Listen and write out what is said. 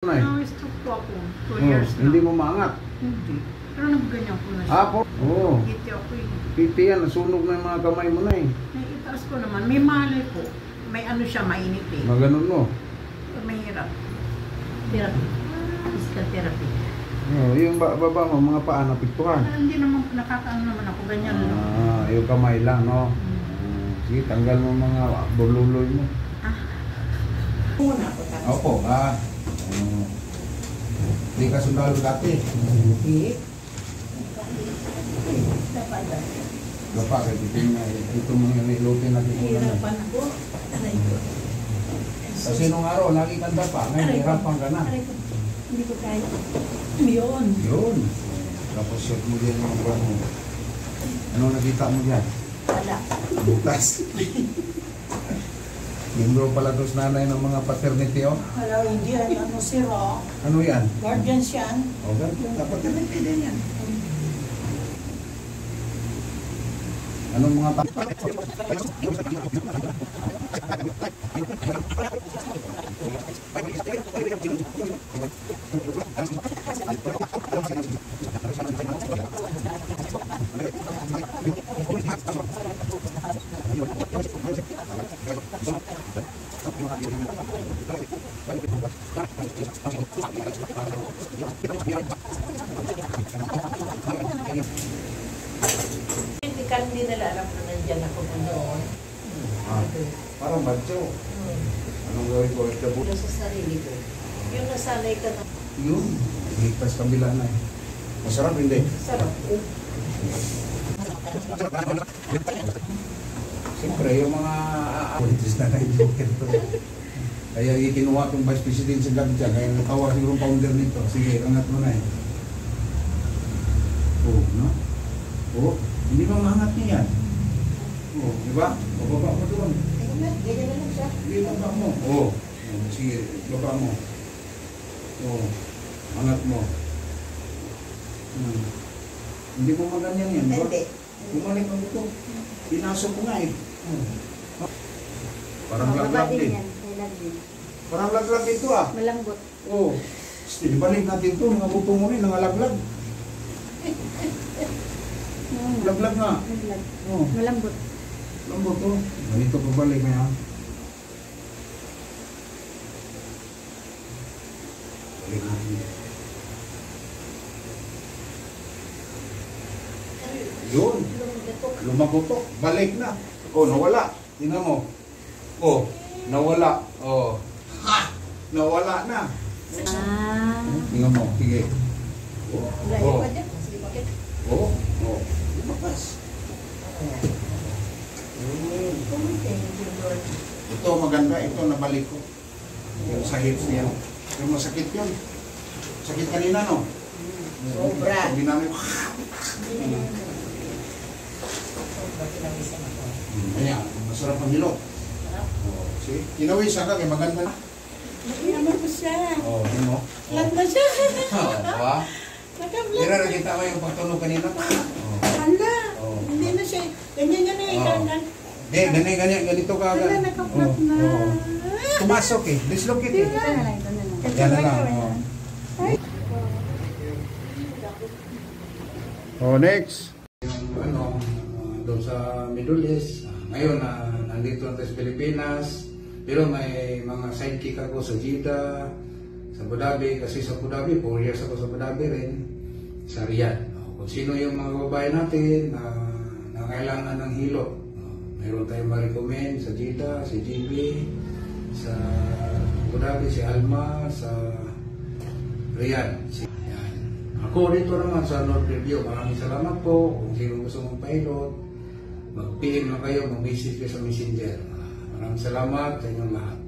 Na-stroke po ako. 2 years na. Hindi mo maangat? Hindi. Pero nagganyan ko na siya. Ah, po? Oo. Kiti ako eh. Kiti yan, nasunog na yung mga kamay mo na eh. May itaas ko naman. May malay po. May ano siya, mainit eh. Maganon mo? Mahirap. Therapy. Physical therapy. Yung baba mo, mga paa napiktuhan. Hindi naman, nakakaano naman ako. Ganyan lang. Yung kamay lang, no? Sige, tanggal mo mga bululoy mo. Muna ako tapos. Opo, hindi ka sundalo dati. Hindi. Gapa, ito mga nilutin natin muna. Hirapan ako. Kasi nung araw, lagi kang dapa. Ngayon, hirapan ka na. Hindi ko kaya. Yun. Yun. Tapos shot mo dyan yung buwan mo. Ano nakita mo dyan? Wala. Butas. Membro pala dos nanay ng mga paternity, oh. Wala, hindi yan. Ano siro? Ano yan? Guardians yan. O, guardian. Paternity din yan. Anong mga Hindi nila alam na nandyan ako noon. parang badyo. Anong gawin ko? Pero sa sarili ko. Yung nasanay ka na. Yun. Higpas kabila na eh. Masarap hindi? Sarap ko. Siyempre, yung mga politics na na-joker to. Kaya ikinuha itong vice president sa Gabja. Kaya natawa siguro founder nito. Sige, angat mo na eh. Oo, no? Oo. Hindi ba maangat niya yan? Oo, di ba? O, baba mo doon. Ganyan na lang siya. Hindi, baba mo. Oo. Sige, baba mo. Oo. Angat mo. Hindi mo maganyan yan, di ba? Hindi. Bumalik ang ito. Pinasok ko nga eh. Parang laglag din. Parang laglag ito ah. Malambot. Oo. Ibalik natin ito. Mga butong mo rin, nangalaglag. Laglag nga. Oo. Malambot. Lambot to. Ganito pabalik na yan. Balik natin. Yun. Lumagotok. Balik na. Oh, nawala. Tingnan mo. Oh, nawala. Oh. Ha! Nawala na. Tingnan mo. Sige. Oh. Oh. Oh. Oh. Lumakas. Ito maganda. Ito nabalik ko. Yung sa hips niya. Yung masakit yun. Sakit kanina, no? Sobra. Sabi namin, kaya, masarap ang hilot. See? Kinawisan ka, kaya maganda na. Naman ko siya. Oo, yun mo. Lag na siya. Oo, diba? Nakablag. Tira, nakita mo yung pagtunog kanina. Oo. Hala. Hindi na siya. Ganyan yan eh. Ganito ka. Hala, nakaplat na. Tumasok eh. Dislocate eh. Yan na lang. Oh, next. Ano, doon sa Middle East. Ngayon, nandito natin sa Pilipinas. Pero may mga sidekick ako sa Jeddah, sa Abu Dhabi. Kasi sa Abu Dhabi, 4 years ako sa Abu Dhabi rin. Sa Riyadh. Kung sino yung mga babae natin na kailangan ng hilot. Mayroon tayong ma-recommend sa Jeddah, si GB, sa Abu Dhabi, si Alma, sa Riyadh. Yan. Ako dito naman sa North Review. Maraming salamat po. Kung sino gusto mong pilot, mag-PM na kayo, mag-message kayo sa Messenger. Maraming salamat sa inyong lahat.